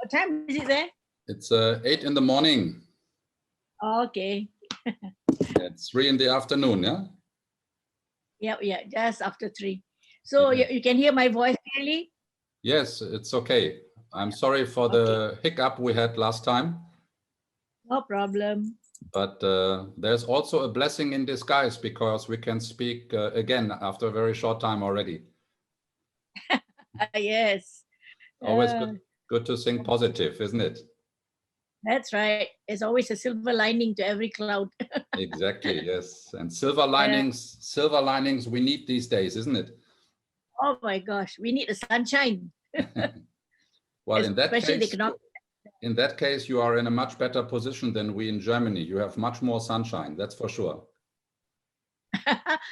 What time is it there? It's 8 in the morning. Okay. It's 3 in the afternoon, yeah? Yeah, just after 3. So Yeah. you can hear my voice clearly? Yes, it's okay. I'm sorry for the hiccup we had last time. No problem. But there's also a blessing in disguise because we can speak again after a very short time already. Yes. Always good to think positive, isn't it? That's right. There's always a silver lining to every cloud. Exactly, yes. And silver linings we need these days, isn't it? Oh my gosh, we need the sunshine. Well, Especially in that case, you are in a much better position than we in Germany. You have much more sunshine, that's for sure.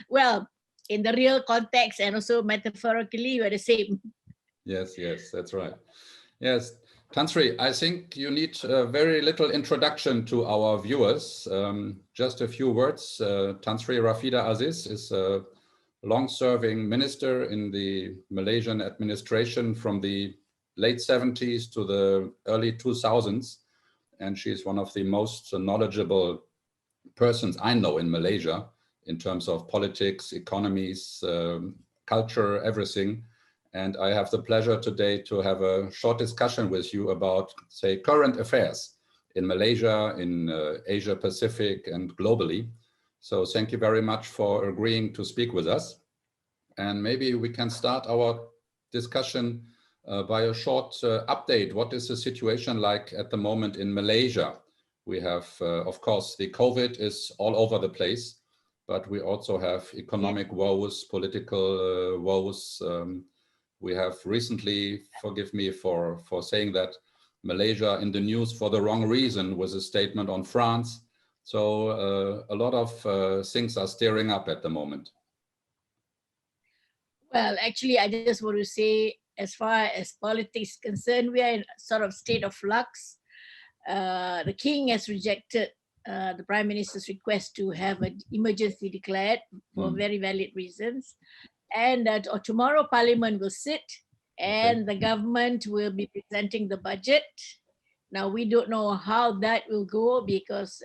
Well, in the real context and also metaphorically, we're the same. Yes, that's right. Yes, Tan Sri, I think you need very little introduction to our viewers. Just a few words. Tan Sri Rafidah Aziz is a long-serving minister in the Malaysian administration from the late 70s to the early 2000s. And she's one of the most knowledgeable persons I know in Malaysia in terms of politics, economies, culture, everything. And I have the pleasure today to have a short discussion with you about, say, current affairs in Malaysia, in Asia Pacific and globally. So thank you very much for agreeing to speak with us. And maybe we can start our discussion by a short update. What is the situation like at the moment in Malaysia? We have, of course, the COVID is all over the place, but we also have economic woes, political woes. We have recently, forgive me for saying that, Malaysia in the news for the wrong reason with a statement on France. So a lot of things are stirring up at the moment. Well, actually, I just want to say, as far as politics is concerned, we are in a sort of state of flux. The king has rejected the Prime Minister's request to have an emergency declared for very valid reasons. And tomorrow Parliament will sit and the government will be presenting the budget. Now, we don't know how that will go because,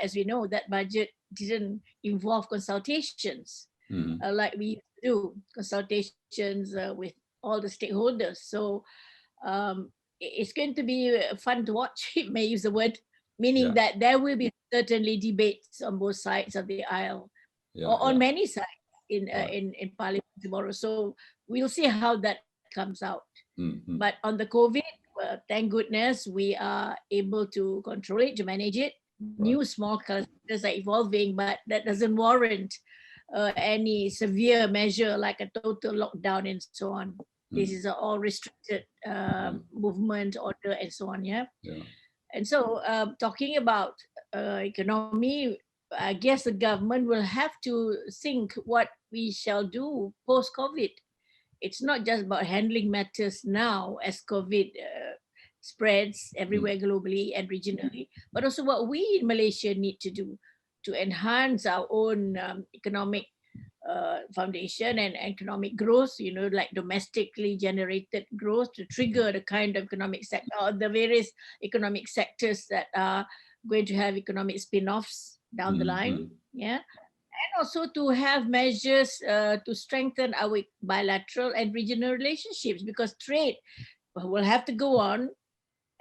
as we know, that budget didn't involve consultations like we do, consultations with all the stakeholders. So it's going to be fun to watch, if I may use the word, meaning that there will be certainly debates on both sides of the aisle, or on many sides in Parliament tomorrow. So we'll see how that comes out. But on the COVID, thank goodness we are able to control it, to manage it. New small clusters are evolving, but that doesn't warrant any severe measure like a total lockdown and so on. This is all restricted movement order and so on. And so talking about economy, I guess the government will have to think what we shall do post-COVID. It's not just about handling matters now as COVID spreads everywhere globally and regionally, but also what we in Malaysia need to do to enhance our own economic foundation and economic growth, like domestically generated growth to trigger the kind of economic sector, or the various economic sectors that are going to have economic spin-offs down the line. And also to have measures to strengthen our bilateral and regional relationships, because trade will have to go on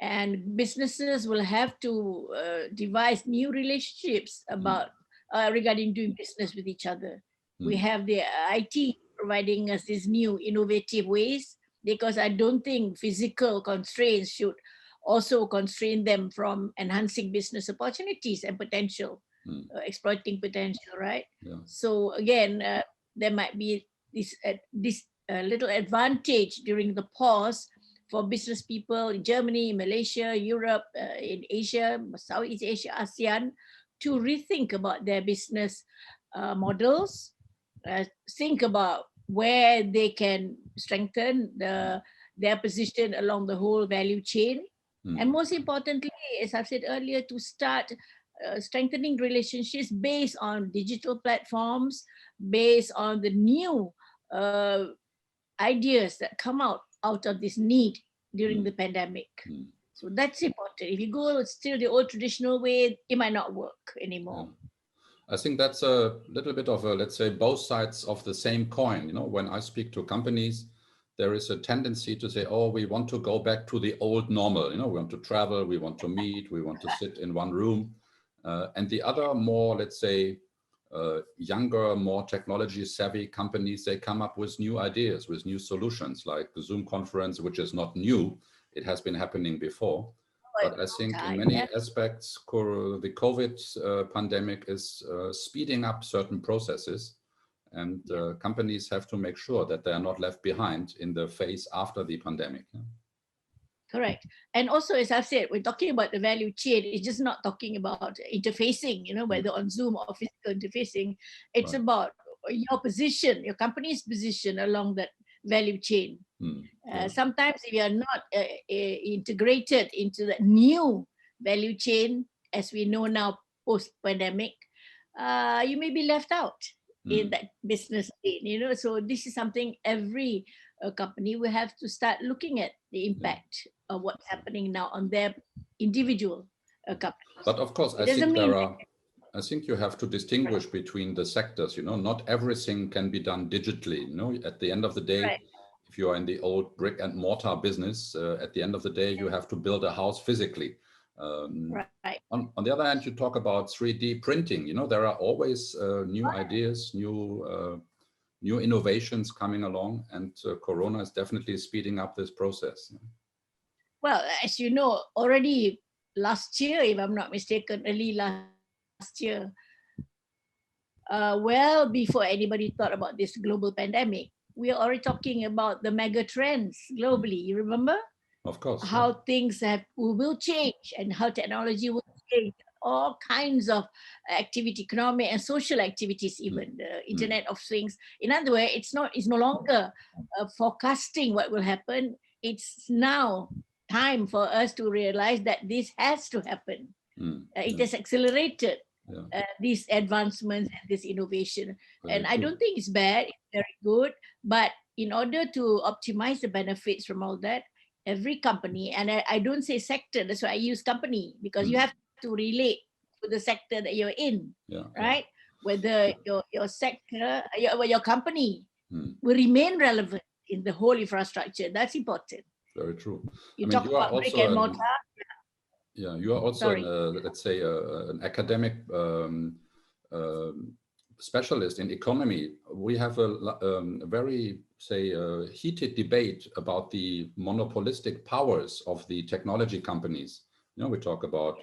and businesses will have to devise new relationships about regarding doing business with each other. We have the IT providing us these new innovative ways, because I don't think physical constraints should also constrain them from enhancing business opportunities and potential, exploiting potential, right? So again, there might be this little advantage during the pause for business people in Germany, Malaysia, Europe, in Asia, Southeast Asia, ASEAN, to rethink about their business models, think about where they can strengthen their position along the whole value chain. And most importantly, as I've said earlier, to start strengthening relationships based on digital platforms, based on the new ideas that come out of this need during the pandemic. So that's important. If you go still the old traditional way, it might not work anymore. I think that's a little bit of a, let's say, both sides of the same coin. When I speak to companies, there is a tendency to say, oh, we want to go back to the old normal. We want to travel, we want to meet, we want to sit in one room. And the other more, let's say, younger, more technology savvy companies, they come up with new ideas, with new solutions, like the Zoom conference, which is not new. It has been happening before. But I think in many aspects, the COVID pandemic is speeding up certain processes, and companies have to make sure that they are not left behind in the phase after the pandemic. Correct. And also, as I've said, we're talking about the value chain. It's just not talking about interfacing, whether on Zoom or physical interfacing. It's about your position, your company's position along that value chain. Sometimes if you are not integrated into the new value chain, as we know now post-pandemic, you may be left out in that business chain. So this is something every company will have to start looking at the impact of what's happening now on their individual companies. But of course, I think you have to distinguish between the sectors. Not everything can be done digitally. At the end of the day, if you are in the old brick and mortar business, at the end of the day, you have to build a house physically. On the other hand, you talk about 3D printing. There are always new ideas, new innovations coming along, and Corona is definitely speeding up this process. Well, as you know, already last year, if I'm not mistaken, early last year, well before anybody thought about this global pandemic, we are already talking about the mega trends globally. You remember? Of course. How things will change and how technology will change. All kinds of activity, economic and social activities, even the Internet of Things. In other words, it's no longer forecasting what will happen. It's now time for us to realize that this has to happen. It has accelerated these advancements and this innovation. And I don't think it's bad, it's very good. But in order to optimize the benefits from all that, every company, and I don't say sector, that's why I use company, because you have to relate to the sector that you're in, right? Whether your sector, your company will remain relevant in the whole infrastructure. That's important. Very true. You talk about brick and mortar. You are also, let's say, an academic specialist in economy. We have a very, say, heated debate about the monopolistic powers of the technology companies. We talk about,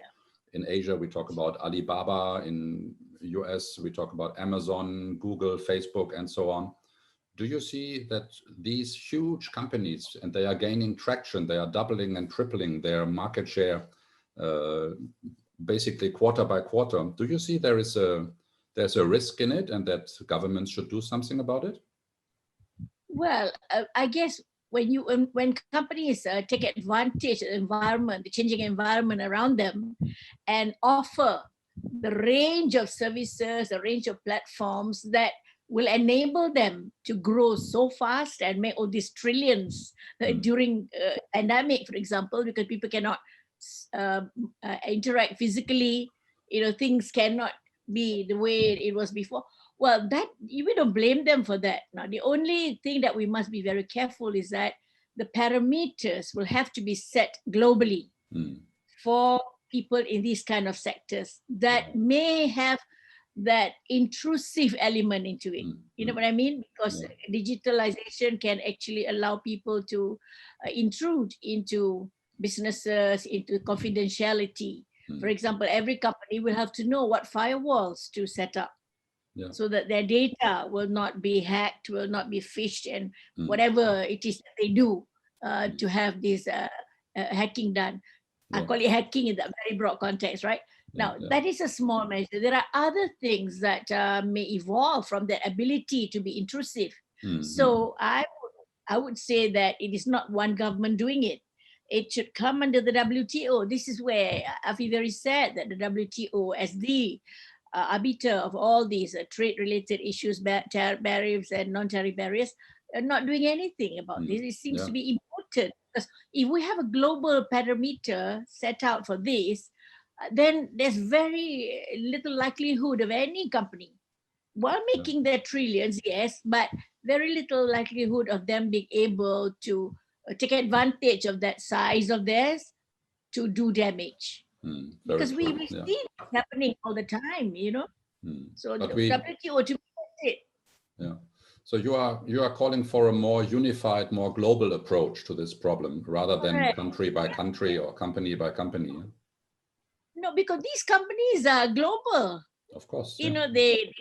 in Asia, we talk about Alibaba, in US, we talk about Amazon, Google, Facebook, and so on. Do you see that these huge companies, and they are gaining traction, they are doubling and tripling their market share, basically quarter by quarter? Do you see there's a risk in it, and that governments should do something about it? Well, I guess when companies take advantage of the environment, the changing environment around them, and offer the range of services, a range of platforms that will enable them to grow so fast and make all these trillions during pandemic, for example, because people cannot interact physically, things cannot be the way it was before. Well, that we don't blame them for that. Now, the only thing that we must be very careful is that the parameters will have to be set globally for people in these kind of sectors that may have that intrusive element into it. You know what I mean? Because digitalization can actually allow people to intrude into businesses, into confidentiality. For example, every company will have to know what firewalls to set up so that their data will not be hacked, will not be phished, and whatever it is that they do to have this hacking done. I call it hacking in that very broad context, right? Now, that is a small measure. There are other things that may evolve from that ability to be intrusive. So I would say that it is not one government doing it. It should come under the WTO. This is where I feel very sad that the WTO, as the arbiter of all these trade-related issues, tariffs and non-tariff barriers, are not doing anything about this. It seems to be important Because if we have a global parameter set out for this, then there's very little likelihood of any company, while making their trillions, yes, but very little likelihood of them being able to take advantage of that size of theirs to do damage. Because we see it happening all the time, you know. So but the WTO to it. Yeah. So you are calling for a more unified, more global approach to this problem, rather than country by country or company by company. No, because these companies are global. Of course. You know, they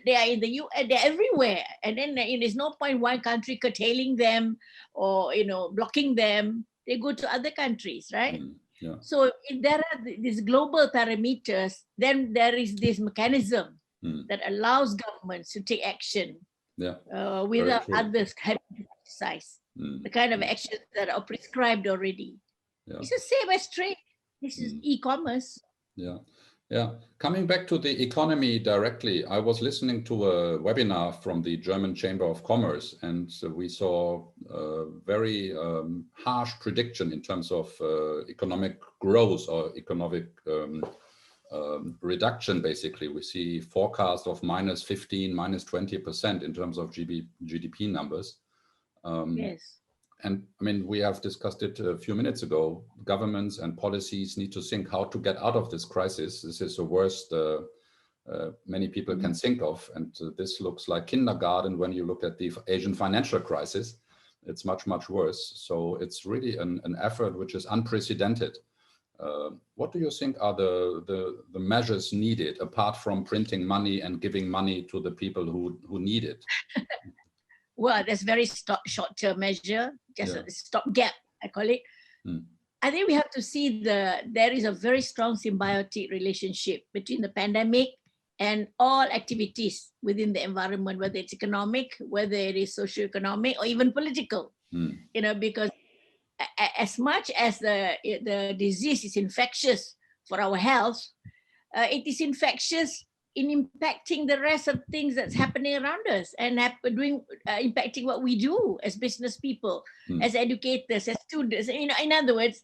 are in the US, they're everywhere. And then there's no point one country curtailing them or, blocking them. They go to other countries, right? Yeah. So if there are these global parameters, then there is this mechanism that allows governments to take action without others having to exercise the kind of actions that are prescribed already. Yeah. It's the same as trade. This is e-commerce. Yeah. Yeah. Coming back to the economy directly, I was listening to a webinar from the German Chamber of Commerce, and we saw a very harsh prediction in terms of economic growth or economic reduction. Basically, we see forecast of -15, -20% in terms of GDP numbers. Yes. And I mean, we have discussed it a few minutes ago. Governments and policies need to think how to get out of this crisis. This is the worst many people can think of. And this looks like kindergarten when you look at the Asian financial crisis. It's much, much worse. So it's really an effort which is unprecedented. What do you think are the measures needed, apart from printing money and giving money to the people who need it? Well, that's very short-term measure, just a stopgap, I call it. I think we have to see there is a very strong symbiotic relationship between the pandemic and all activities within the environment, whether it's economic, whether it is socio-economic, or even political. Because as much as the disease is infectious for our health, it is infectious in impacting the rest of things that's happening around us and impacting what we do as business people, as educators, as students. In other words,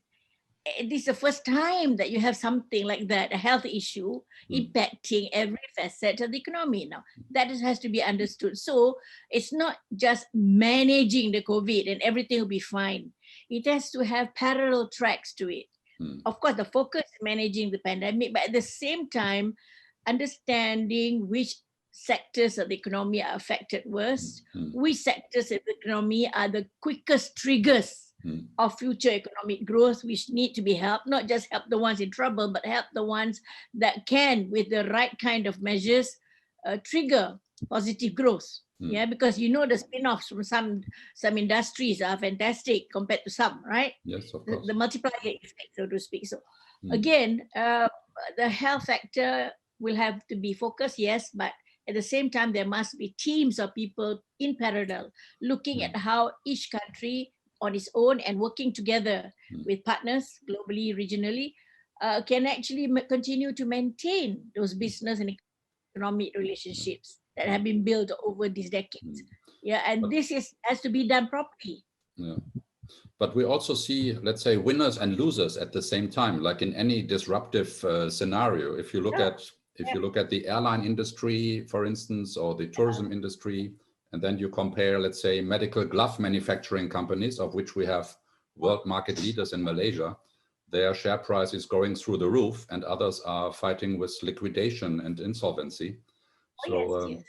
this is the first time that you have something like that, a health issue impacting every facet of the economy. Now, that has to be understood. So it's not just managing the COVID and everything will be fine. It has to have parallel tracks to it. Of course, the focus is managing the pandemic, but at the same time, understanding which sectors of the economy are affected worst, which sectors of the economy are the quickest triggers of future economic growth, which need to be helped, not just help the ones in trouble, but help the ones that can, with the right kind of measures, trigger positive growth. Yeah, because the spin-offs from some industries are fantastic compared to some, right? Yes, of course. The multiplier effect, so to speak. So again, the health sector will have to be focused, yes, but at the same time, there must be teams of people in parallel, looking at how each country on its own and working together with partners globally, regionally, can actually continue to maintain those business and economic relationships that have been built over these decades. Yeah, and this has to be done properly. Yeah. But we also see, let's say, winners and losers at the same time, like in any disruptive scenario. If you look at the airline industry, for instance, or the tourism industry, and then you compare, let's say, medical glove manufacturing companies, of which we have world market leaders in Malaysia, their share price is going through the roof, and others are fighting with liquidation and insolvency. Yes.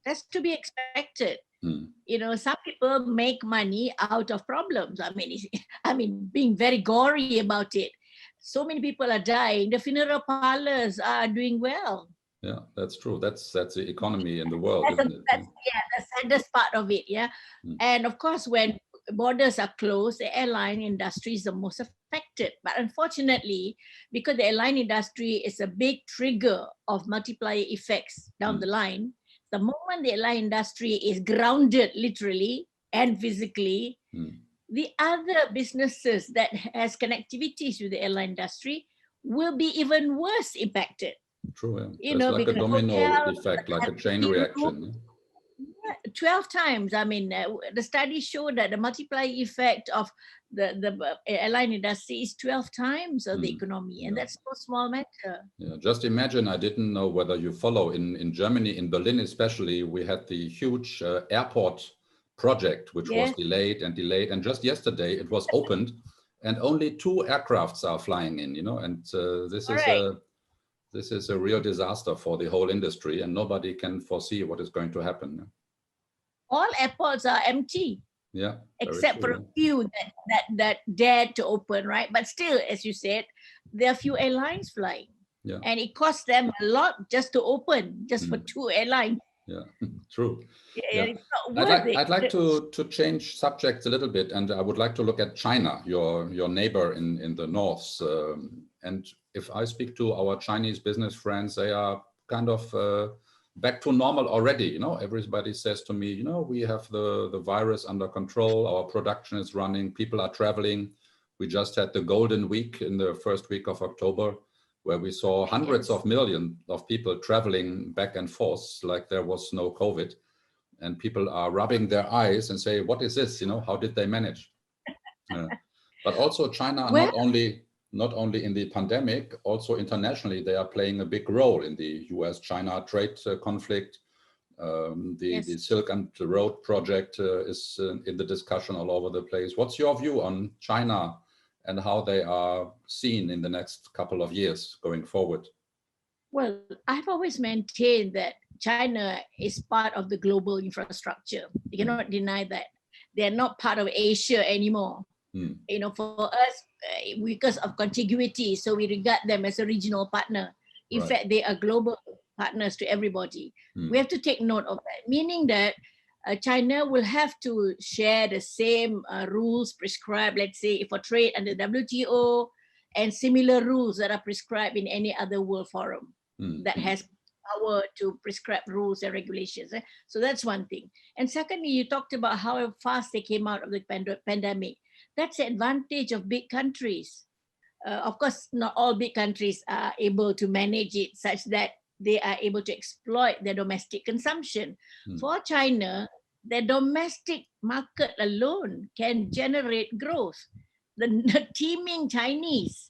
That's to be expected. Some people make money out of problems. I mean, being very gory about it. So many people are dying. The funeral parlors are doing well. Yeah, that's true. That's the economy in the world. That's the saddest part of it. Yeah, and of course, when borders are closed, the airline industry is the most affected. But unfortunately, because the airline industry is a big trigger of multiplier effects down the line, the moment the airline industry is grounded literally and physically, the other businesses that has connectivities with the airline industry will be even worse impacted. True, yeah. It's like a domino effect, like a chain reaction. 12 times. I mean, the studies show that the multiplier effect of the airline industry is 12 times of the economy, and that's no small matter. Yeah, just imagine, I didn't know whether you follow in Germany, in Berlin especially, we had the huge airport project, which was delayed and delayed. And just yesterday it was opened and only 2 aircrafts are flying in, and this is a real disaster for the whole industry, and nobody can foresee what is going to happen. All airports are empty. Yeah, except for a few that dared to open, right? But still, as you said, there are few airlines flying. Yeah. And it costs them a lot just to open, just for 2 airlines. Yeah, true. Yeah. It's not worth I'd like to change subjects a little bit, and I would like to look at China, your neighbor in the north. And if I speak to our Chinese business friends, they are kind of back to normal already. Everybody says to me, we have the virus under control, our production is running, people are traveling. We just had the Golden Week in the first week of October, where we saw hundreds of millions of people traveling back and forth like there was no COVID. And people are rubbing their eyes and say, what is this? How did they manage? But also China, not only in the pandemic, also internationally, they are playing a big role in the US-China trade conflict. The Silk and Road project is in the discussion all over the place. What's your view on China and how they are seen in the next couple of years going forward? Well, I've always maintained that China is part of the global infrastructure. You cannot deny that. They're not part of Asia anymore. For us, because of contiguity, so we regard them as a regional partner. In fact, they are global partners to everybody. We have to take note of that, meaning that China will have to share the same rules prescribed, let's say, for trade under WTO, and similar rules that are prescribed in any other world forum that has power to prescribe rules and regulations. So that's one thing. And secondly, you talked about how fast they came out of the pandemic. That's the advantage of big countries. Of course, not all big countries are able to manage it such that they are able to exploit their domestic consumption. For China, their domestic market alone can generate growth. The teeming Chinese,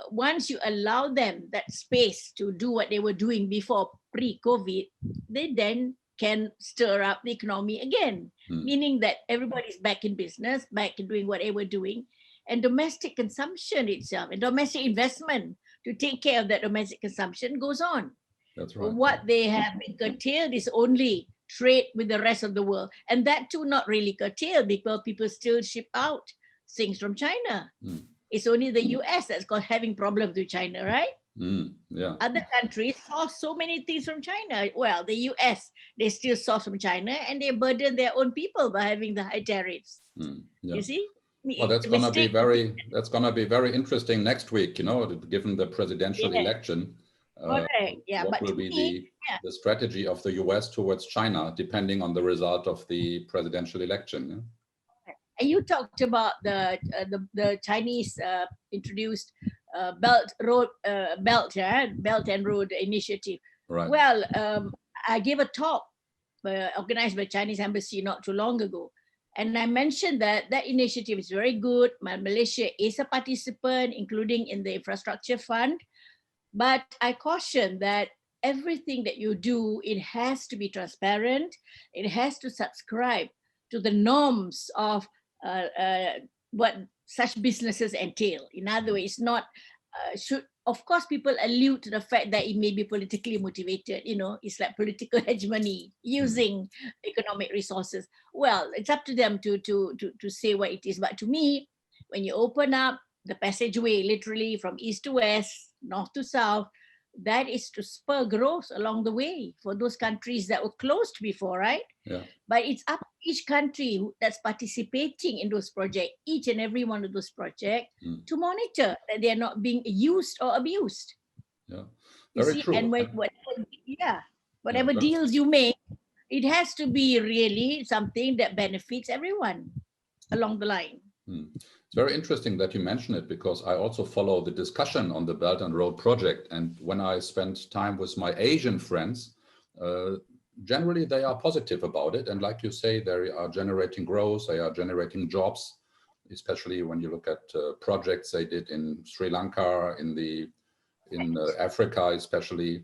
once you allow them that space to do what they were doing before pre-COVID, they then can stir up the economy again, meaning that everybody's back in business, back in doing what they were doing, and domestic consumption itself and domestic investment to take care of that domestic consumption goes on. That's right. What they have been curtailed is only trade with the rest of the world, and that too not really curtailed because people still ship out things from China. It's only the US that's got having problems with China, right? Other countries source so many things from China. Well, the US, they still source from China, and they burden their own people by having the high tariffs. You see? Well, that's going to be very interesting next week, given the presidential election. What will be the strategy of the US towards China, depending on the result of the presidential election? And you talked about the Chinese introduced Belt and Road Initiative. Right. Well, I gave a talk organized by Chinese Embassy not too long ago. And I mentioned that initiative is very good. Malaysia is a participant, including in the infrastructure fund. But I caution that everything that you do, it has to be transparent. It has to subscribe to the norms of what such businesses entail. In other words, not of course, people allude to the fact that it may be politically motivated. It's like political hegemony using economic resources. Well, it's up to them to say what it is. But to me, when you open up the passageway, literally from east to west, north to south, that is to spur growth along the way for those countries that were closed before, right? Yeah. But it's up to each country that's participating in those projects, each and every one of those projects, to monitor that they are not being used or abused. Yeah, very true. And whatever deals you make, it has to be really something that benefits everyone along the line. It's very interesting that you mention it, because I also follow the discussion on the Belt and Road project. And when I spend time with my Asian friends, generally they are positive about it. And like you say, they are generating growth, they are generating jobs, especially when you look at projects they did in Sri Lanka, in Africa especially.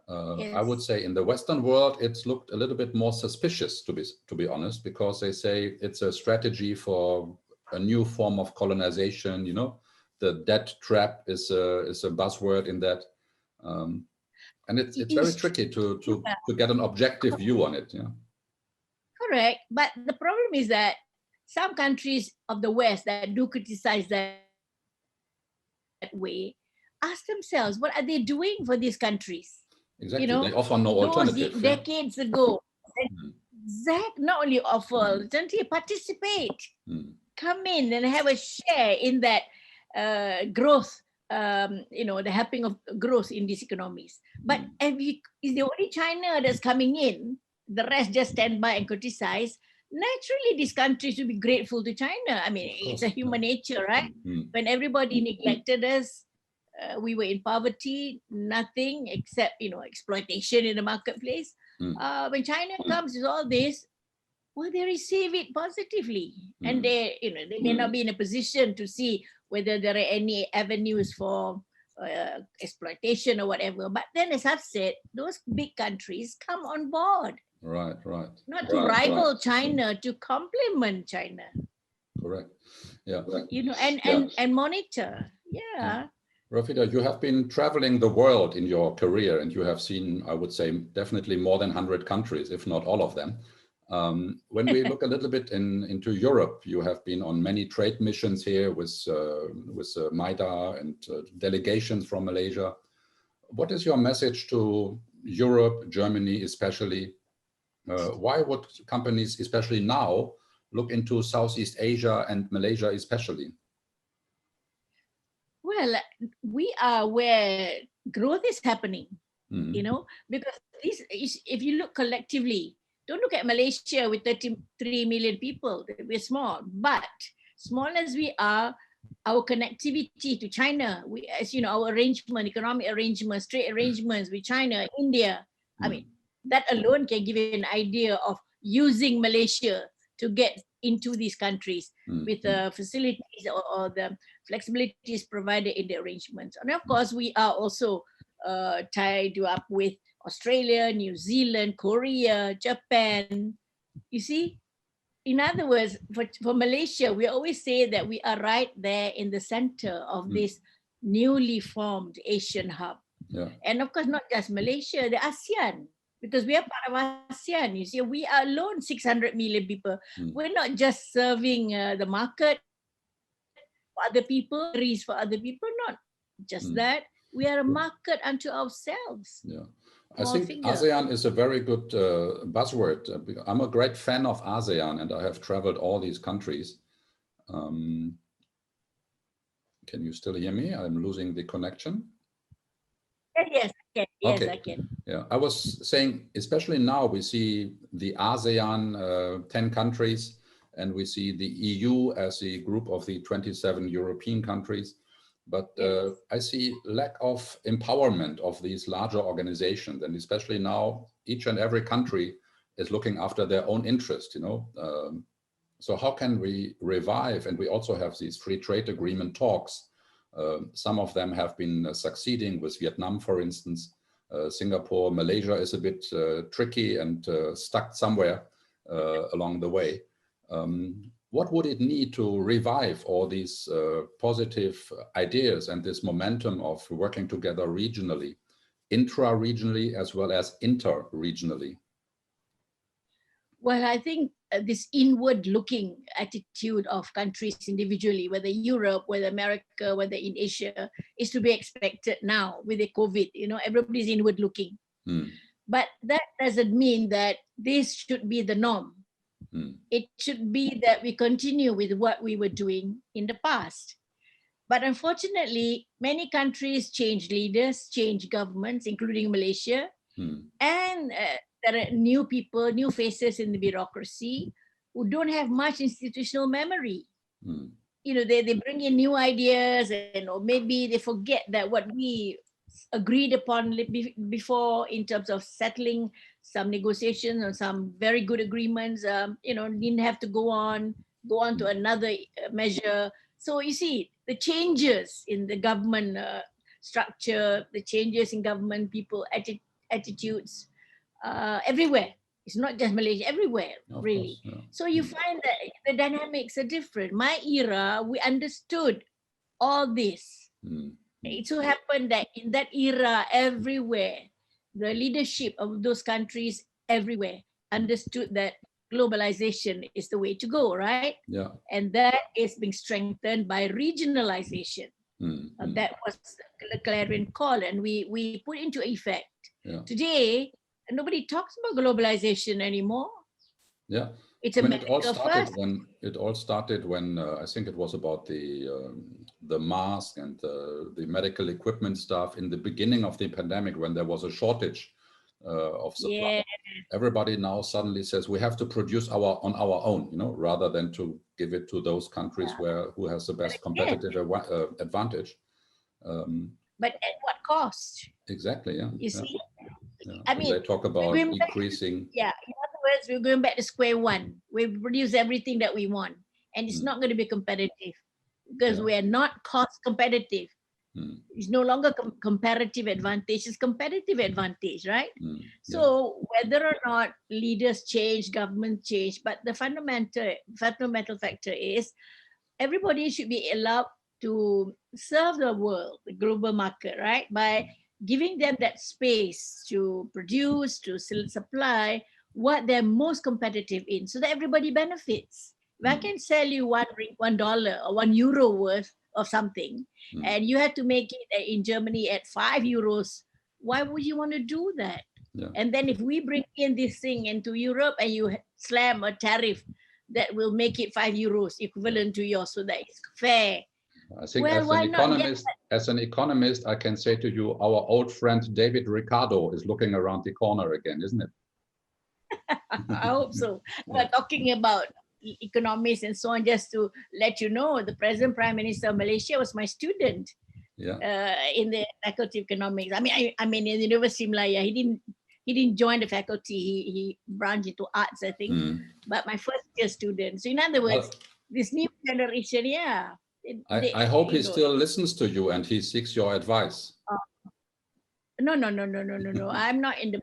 I would say in the Western world, it's looked a little bit more suspicious, to be honest, because they say it's a strategy for a new form of colonization. You know, the debt trap is a buzzword in that, and it's very tricky to get an objective view on it. Yeah, correct. But the problem is that some countries of the West that do criticize that way ask themselves, what are they doing for these countries? exactly. They offer no alternative. Decades ago, not only offer, participate, come in and have a share in that growth, the helping of growth in these economies. But is the only China that's coming in, the rest just stand by and criticize. Naturally, these countries will be grateful to China. I mean, it's a human nature, right? When everybody neglected us, we were in poverty, nothing except, exploitation in the marketplace. When China comes with all this, well, they receive it positively. And they may not be in a position to see whether there are any avenues for exploitation or whatever. But then, as I've said, those big countries come on board. Right. Not to rival China, to complement China. Correct. Yeah. And monitor. Yeah. Rafidah, you have been traveling the world in your career, and you have seen, I would say, definitely more than 100 countries, if not all of them. When we look a little bit into Europe, you have been on many trade missions here with MIDA and delegations from Malaysia. What is your message to Europe, Germany especially? Why would companies, especially now, look into Southeast Asia and Malaysia especially? Well, we are where growth is happening, because if you look collectively, don't look at Malaysia with 33 million people. We're small, but small as we are, our connectivity to China, as you know, our arrangement, economic arrangements, trade arrangements with China, India, I mean, that alone can give you an idea of using Malaysia to get into these countries with the facilities or the flexibilities provided in the arrangements. And of course, we are also tied up with Australia, New Zealand, Korea, Japan. You see, in other words, for Malaysia, we always say that we are right there in the center of this newly formed Asian hub. Yeah. And of course, not just Malaysia, the ASEAN, because we are part of ASEAN. You see, we are alone 600 million people. We're not just serving the market for other people, for other people, not just that. We are a market unto ourselves. Yeah. I think ASEAN is a very good buzzword. I'm a great fan of ASEAN, and I have traveled all these countries. Can you still hear me? I'm losing the connection. Yes, I can. Yes, okay. I can. Yeah, I was saying, especially now we see the ASEAN 10 countries, and we see the EU as a group of the 27 European countries. But I see lack of empowerment of these larger organizations, and especially now each and every country is looking after their own interest, So how can we revive? And we also have these free trade agreement talks. Some of them have been succeeding with Vietnam, for instance. Singapore, Malaysia is a bit tricky and stuck somewhere along the way. What would it need to revive all these positive ideas and this momentum of working together regionally, intra-regionally as well as inter-regionally? Well, I think this inward-looking attitude of countries individually, whether Europe, whether America, whether in Asia, is to be expected now with the COVID. Everybody's inward-looking. But that doesn't mean that this should be the norm. It should be that we continue with what we were doing in the past. But unfortunately, many countries change leaders, change governments, including Malaysia. And there are new people, new faces in the bureaucracy who don't have much institutional memory. They bring in new ideas, or maybe they forget that what we agreed upon before in terms of settling some negotiations or some very good agreements, didn't have to go on to another measure. So you see the changes in the government structure, the changes in government people attitudes everywhere. It's not just Malaysia, everywhere, really. Course, yeah. So you find that the dynamics are different. My era, we understood all this. It so happened that in that era, everywhere, the leadership of those countries everywhere understood that globalization is the way to go, right? Yeah. And that is being strengthened by regionalization. That was the clarion call, and we put into effect. Yeah. Today, nobody talks about globalization anymore. Yeah. It's it all started when I think it was about the mask and the medical equipment stuff in the beginning of the pandemic, when there was a shortage of supply. Everybody now suddenly says we have to produce on our own, rather than to give it to those countries who has the best competitive advantage. But at what cost? Exactly. Yeah. You see. Yeah. I mean, they talk about increasing. In other words, we're going back to square one. We produce everything that we want, and it's not going to be competitive because we are not cost competitive. It's no longer comparative advantage, it's competitive advantage, right? So whether or not leaders change, government change, but the fundamental factor is everybody should be allowed to serve the world, the global market, right? By giving them that space to produce, to supply what they're most competitive in, so that everybody benefits. If I can sell you $1 or €1 worth of something, and you have to make it in Germany at €5, why would you want to do that? Yeah. And then if we bring in this thing into Europe and you slam a tariff that will make it €5 equivalent to yours, so that it's fair. I think as an economist, I can say to you, our old friend David Ricardo is looking around the corner again, isn't it? I hope so. We're talking about economics and so on, just to let you know, the present Prime Minister of Malaysia was my student in the Faculty of Economics. I mean in the University of Malaya. He didn't join the faculty. He branched into arts, I think. But my first year student. So in other words, this new generation, I hope he still listens to you and he seeks your advice. No. I'm not in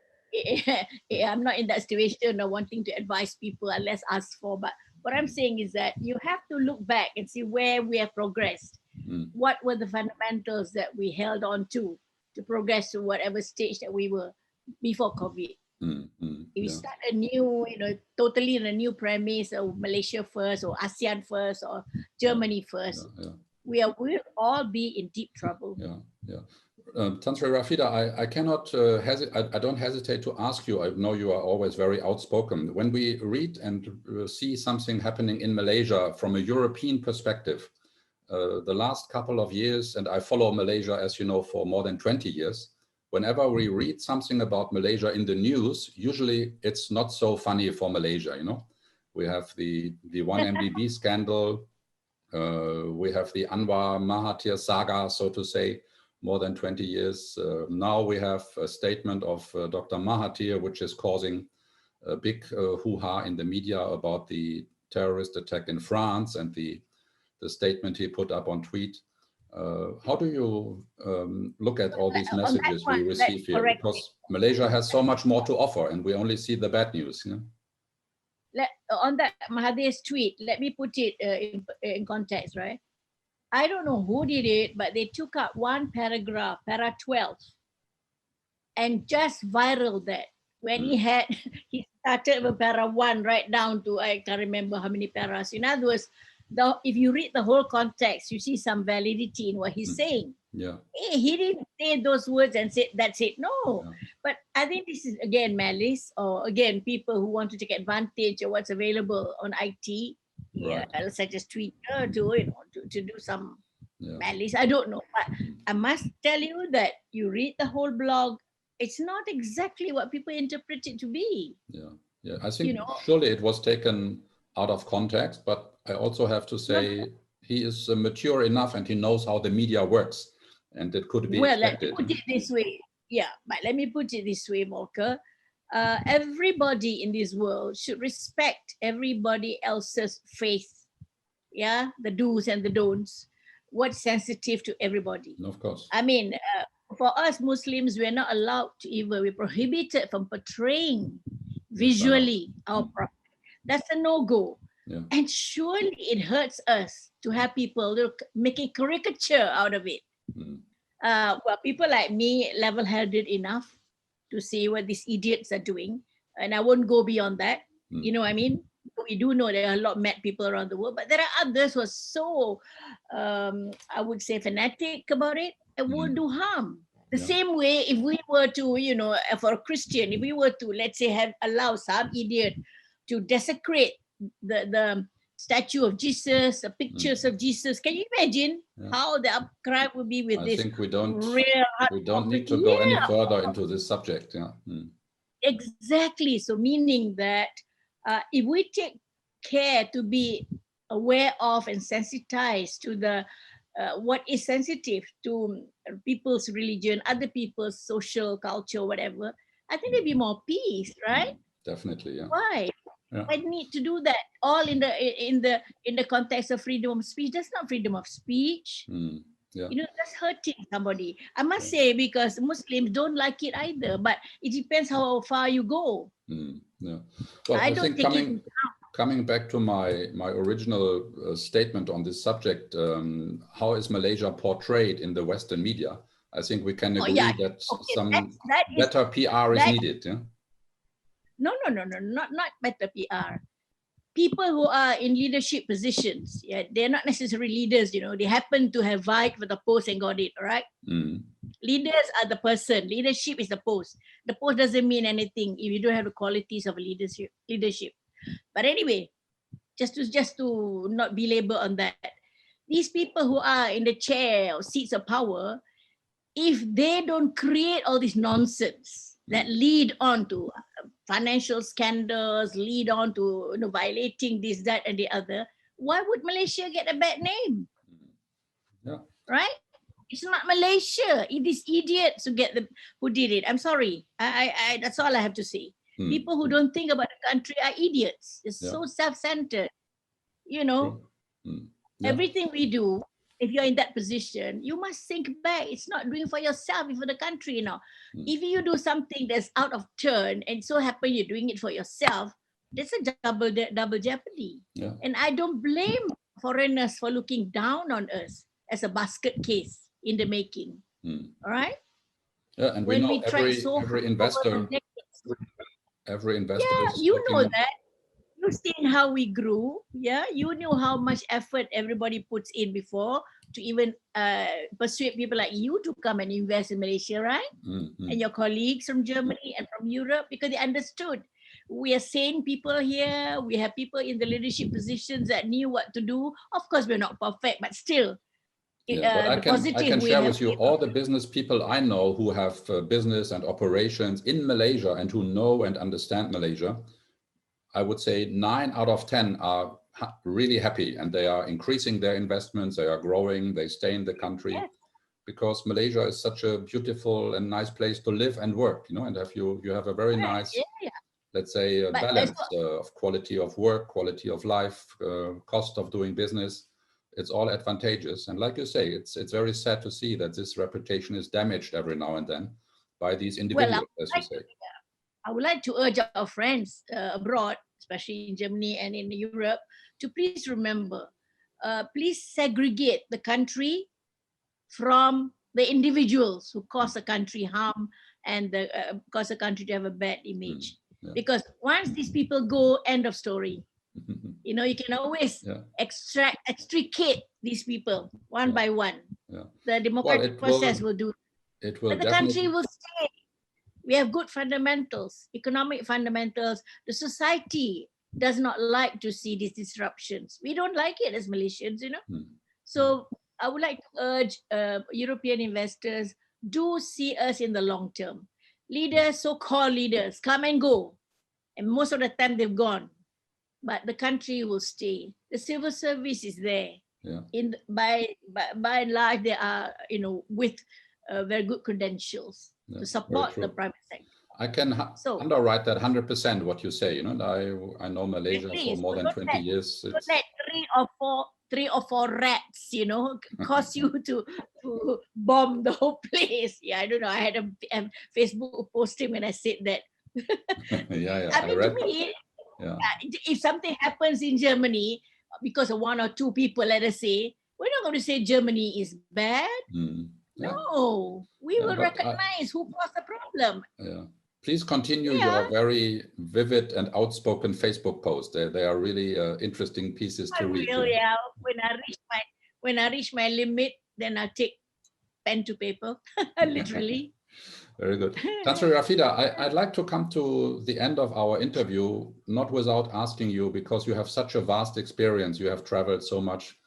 that situation of wanting to advise people unless asked for. But what I'm saying is that you have to look back and see where we have progressed. What were the fundamentals that we held on to progress to whatever stage that we were before COVID? If we start a new, totally in a new premise, or Malaysia first, or ASEAN first, or Germany first, we'll all be in deep trouble. Tan Sri Rafidah, I cannot I don't hesitate to ask you. I know you are always very outspoken. When we read and see something happening in Malaysia from a European perspective, the last couple of years, and I follow Malaysia, as you know, for more than 20 years, whenever we read something about Malaysia in the news, usually it's not so funny for Malaysia, We have the 1MDB scandal, we have the Anwar Mahathir saga, so to say, more than 20 years. Now we have a statement of Dr. Mahathir, which is causing a big hoo-ha in the media about the terrorist attack in France and the statement he put up on tweet. How do you look at all these messages we receive here? Because Malaysia has so much more to offer and we only see the bad news. On that Mahathir's tweet, let me put it in context, right? I don't know who did it, but they took out one paragraph, para 12, and just viral that. When he started with para 1 right down to, I can't remember how many paras. In other words, if you read the whole context, you see some validity in what he's saying. Hey, he didn't say those words and say that's it. No. But I think this is, again, malice, or again, people who want to take advantage of what's available on IT. Such as Twitter, to do some malice. I don't know, but I must tell you that you read the whole blog, it's not exactly what people interpret it to be. I think surely it was taken out of context, but I also have to say he is mature enough and he knows how the media works. and it could be Well, let me expected. put it this way. Yeah, but let me put it this way, Volker. Everybody in this world should respect everybody else's faith. Yeah, the do's and the don'ts. What's sensitive to everybody. Of course. I mean, for us Muslims, we're not allowed to even, we're prohibited from portraying visually our prophet. That's a no-go. Yeah. And surely it hurts us to have people making caricature out of it. Well, people like me, level-headed enough to see what these idiots are doing, and I won't go beyond that. You know what I mean? We do know there are a lot of mad people around the world, but there are others who are so, I would say, fanatic about it, and will do harm. The same way, if we were to, you know, for a Christian, if we were to, let's say, allow some idiot to desecrate the statue of Jesus, the pictures of Jesus, can you imagine how the outcry would be with this? I think we don't need to go any further into this subject. Exactly. So meaning that if we take care to be aware of and sensitized to the what is sensitive to people's religion, other people's social culture, whatever, I think there'd be more peace, right? Definitely, yeah. Why? I need to do that all in the context of freedom of speech. That's not freedom of speech. You know, that's hurting somebody. I must say, because Muslims don't like it either, but it depends how far you go. Well, I don't think coming back to my original statement on this subject, how is Malaysia portrayed in the Western media? I think we can agree that some better PR is needed. Yeah. No, not better PR. People who are in leadership positions, they're not necessarily leaders, you know, they happen to have vied for the post and got it, all right? Leaders are the person, leadership is the post. The post doesn't mean anything if you don't have the qualities of leadership. But anyway, just to not belabor on that, these people who are in the chair or seats of power, if they don't create all this nonsense that lead on to financial scandals, lead on to, you know, violating this, that, and the other, why would Malaysia get a bad name? Right? It's not Malaysia. It is idiots who did it. I'm sorry. I that's all I have to say. People who don't think about the country are idiots. It's so self-centered. You know, everything we do, if you're in that position, you must think back. It's not doing for yourself, it's for the country, you know. If you do something that's out of turn and so happen you're doing it for yourself, that's a double jeopardy. And I don't blame foreigners for looking down on us as a basket case in the making. All right? And when we know every investor. You know that. You've seen how we grew, you know how much effort everybody puts in before to even persuade people like you to come and invest in Malaysia, right? And your colleagues from Germany and from Europe, because they understood we are sane people here, we have people in the leadership positions that knew what to do. Of course, we're not perfect, but still. But I can share with you all the business people I know who have business and operations in Malaysia and who know and understand Malaysia. I would say 9 out of 10 are really happy, and they are increasing their investments, they are growing, they stay in the country, because Malaysia is such a beautiful and nice place to live and work, you know, and you have a very nice, let's say, balance of quality of work, quality of life, cost of doing business. It's all advantageous. And like you say, it's very sad to see that this reputation is damaged every now and then by these individuals, as you say. I would like to urge our friends abroad, especially in Germany and in Europe, to please remember, please segregate the country from the individuals who cause the country harm and cause the country to have a bad image. Because once these people go, end of story. You know, you can always extricate these people one by one. The democratic process will do it. But the country will stay. We have good fundamentals, economic fundamentals. The society does not like to see these disruptions. We don't like it as Malaysians, you know. So I would like to urge European investors, do see us in the long term. Leaders, so-called leaders, come and go. And most of the time they've gone. But the country will stay. The civil service is there. Yeah. By and large, they are, with very good credentials Yeah, to very support the true. private sector. I can So underwrite that 100% what you say. I know Malaysia at for least more than don't 20 years. don't let three or four rats, cause you to bomb the whole place. Yeah, I don't know. I had a Facebook posting when I said that. Yeah, I mean, to read. me, Yeah. if something happens in Germany because of one or two people, let us say, we're not going to say Germany is bad. Yeah. No, we Yeah, will but recognize who caused the problem. yeah. Please continue Yeah, your very vivid and outspoken Facebook post. They are really interesting pieces I to read. will. Yeah, when I reach my limit, then I take pen to paper, literally. Very good. Sri Rafidah, I'd like to come to the end of our interview, not without asking you, because you have such a vast experience, you have traveled so much.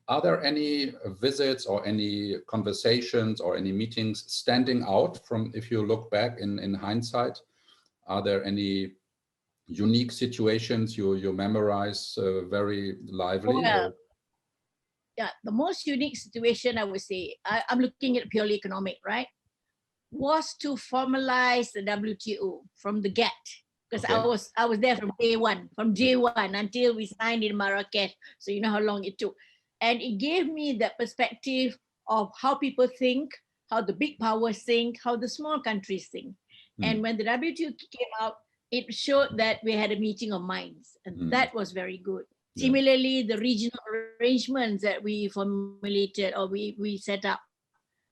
Are there any visits or any conversations or any meetings standing out from, if you look back in hindsight? Are there any unique situations you memorize very lively? Well, yeah, the most unique situation, I would say, I'm looking at purely economic, right? Was to formalize the WTO from the get, because Okay. I was there from day one until we signed in Marrakesh. So you know how long it took, and it gave me that perspective of how people think, how the big powers think, how the small countries think. And when the WTO came out, it showed that we had a meeting of minds, and that was very good. Yeah. Similarly, the regional arrangements that we formulated or we set up,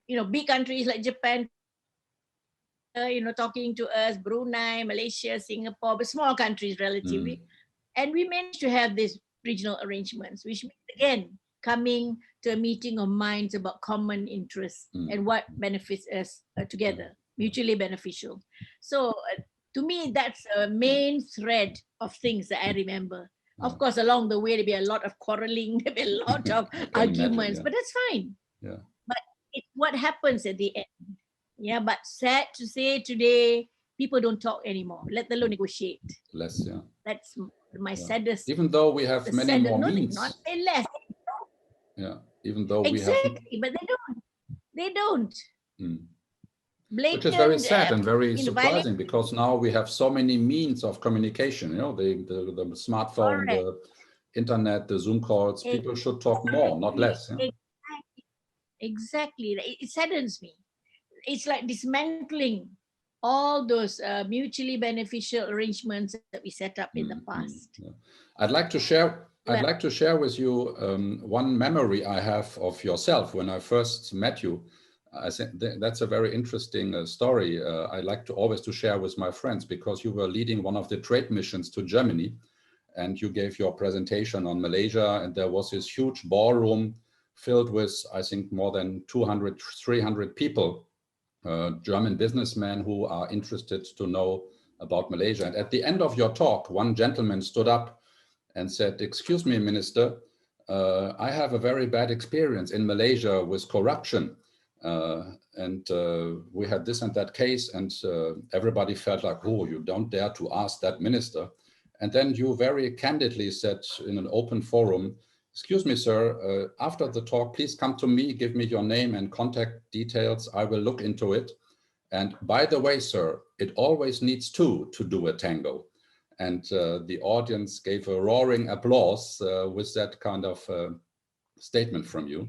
big countries like Japan, talking to us, Brunei, Malaysia, Singapore, but small countries relatively. And we managed to have these regional arrangements, which means, again, coming to a meeting of minds about common interests and what benefits us together, mutually beneficial. So to me, that's a main thread of things that I remember. Of course, along the way, there'll be a lot of quarreling, there'll be a lot of arguments, but that's fine. Yeah. But it's what happens at the end. Yeah, but sad to say today, people don't talk anymore, let alone negotiate. Less, yeah. That's my saddest. Even though we have many more means. Not say less. Yeah, even though exactly, but they don't. Which is very sad and very surprising, because now we have so many means of communication, the smartphone, the internet, the Zoom calls. People should talk more, not less. Yeah? Exactly. It saddens me. It's like dismantling all those mutually beneficial arrangements that we set up in the past. Yeah. I'd like to share with you one memory I have of yourself when I first met you. I think that's a very interesting story. I like to always to share with my friends, because you were leading one of the trade missions to Germany, and you gave your presentation on Malaysia, and there was this huge ballroom filled with, I think, more than 200, 300 people, German businessmen who are interested to know about Malaysia. And at the end of your talk, one gentleman stood up and said, "Excuse me, Minister, I have a very bad experience in Malaysia with corruption. And we had this and that case," and everybody felt like, "Oh, you don't dare to ask that minister." And then you very candidly said in an open forum, "Excuse me, sir, after the talk, please come to me, give me your name and contact details. I will look into it. And by the way, sir, it always needs two to do a tango." And the audience gave a roaring applause with that kind of statement from you.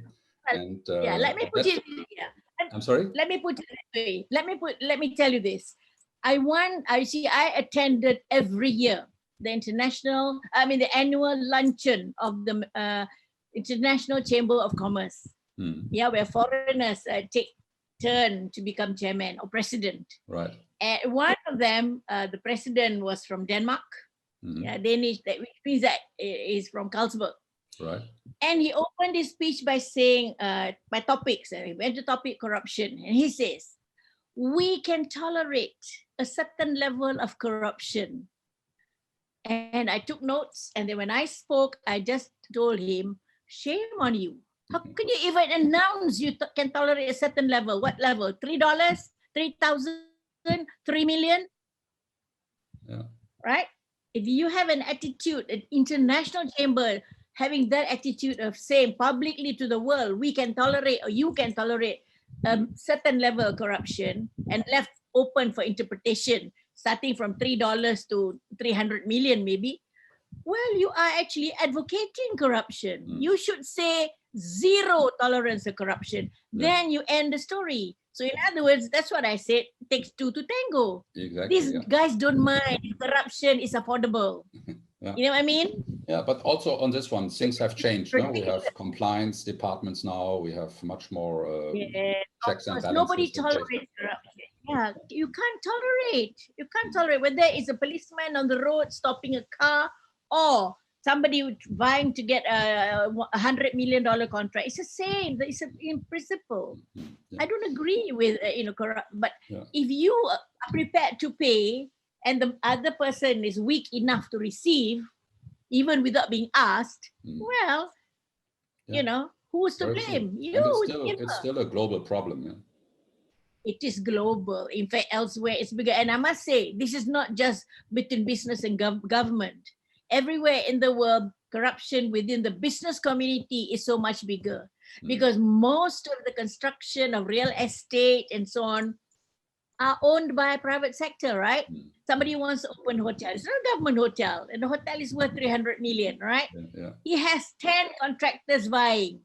And yeah, let me put it. Yeah. I'm sorry. Let me put it this way. Let me tell you this. I attended every year the annual luncheon of the International Chamber of Commerce. Yeah, where foreigners take turn to become chairman or president. Right. And one of them, the president was from Denmark. Yeah, Danish, which means that is from Carlsberg. Right. And he opened his speech by saying, by topics, he went to topic corruption. And he says, we can tolerate a certain level of corruption. And I took notes. And then when I spoke, I just told him, shame on you. How can you even announce you can tolerate a certain level? What level? $3, 3,000, 3 million? Yeah. Right? If you have an attitude, an international chamber having that attitude of saying publicly to the world, we can tolerate, or you can tolerate a certain level of corruption, and left open for interpretation, starting from $3 to 300 million maybe, well, you are actually advocating corruption. You should say zero tolerance of corruption. Then you end the story. So in other words, that's what I said, it takes two to tango. Exactly, These guys don't mind if corruption is affordable. You know what I mean? Yeah, but also on this one, things have changed. No? We have compliance departments now. We have much more checks and balances. Nobody tolerates corruption. Yeah, you can't tolerate. You can't tolerate whether it's a policeman on the road stopping a car or somebody vying to get a $100 million contract. It's the same. It's in principle. I don't agree with corrupt. But if you are prepared to pay and the other person is weak enough to receive, even without being asked, well, who's to blame? It's still a global problem. Yeah. It is global. In fact, elsewhere it's bigger. And I must say, this is not just between business and government. Everywhere in the world, corruption within the business community is so much bigger because most of the construction of real estate and so on are owned by private sector, right? Somebody wants to open a hotel. It's not a government hotel, and the hotel is worth 300 million, right? He has 10 contractors vying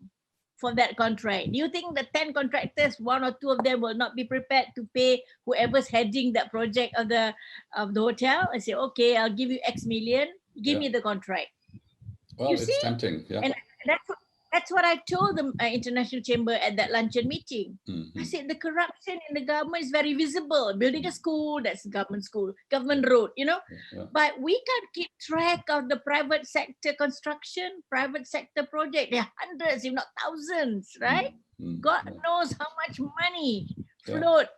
for that contract. Do you think the 10 contractors, one or two of them will not be prepared to pay whoever's heading that project of the hotel? I say, okay, I'll give you X million, give me the contract. Well, it's tempting. Yeah. And that's what I told the International Chamber at that luncheon meeting. I said the corruption in the government is very visible. Building a school, that's government school, government road, But we can't keep track of the private sector construction, private sector project. There are hundreds, if not thousands, right? God knows how much money float.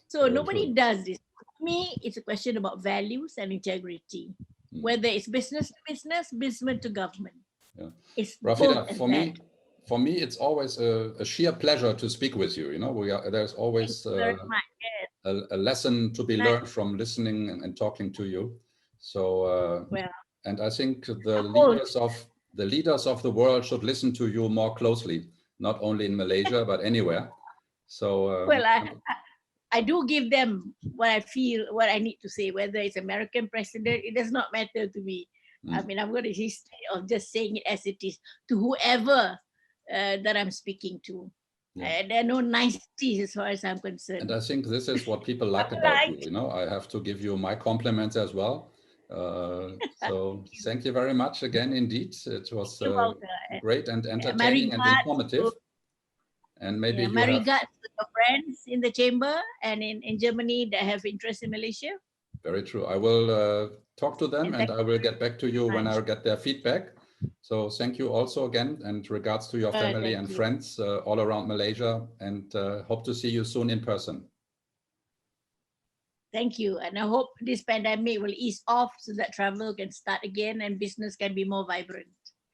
So nobody does this. For me, it's a question about values and integrity. Whether it's business to business, business to government. It's Rafidah, for me, it's always a sheer pleasure to speak with you. There's always a lesson to be learned from listening and talking to you. So, and I think the leaders of the world should listen to you more closely, not only in Malaysia but anywhere. So, I do give them what I feel, what I need to say. Whether it's American president, it does not matter to me. I mean, I've got a history of just saying it as it is to whoever that I'm speaking to. There are no niceties as far as I'm concerned. And I think this is what people like about you. I have to give you my compliments as well. So thank you very much again. Indeed, it was great and entertaining and informative. And maybe my regards to your friends in the chamber and in Germany that have interest in Malaysia. Very true. I will talk to them and I will get back to you when I get their feedback. So thank you also again, and regards to your family and friends all around Malaysia, and hope to see you soon in person. Thank you. And I hope this pandemic will ease off so that travel can start again and business can be more vibrant.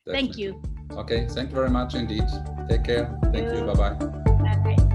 Definitely. Thank you. Okay. Thank you very much indeed. Take care. Thank you. Bye-bye. Bye.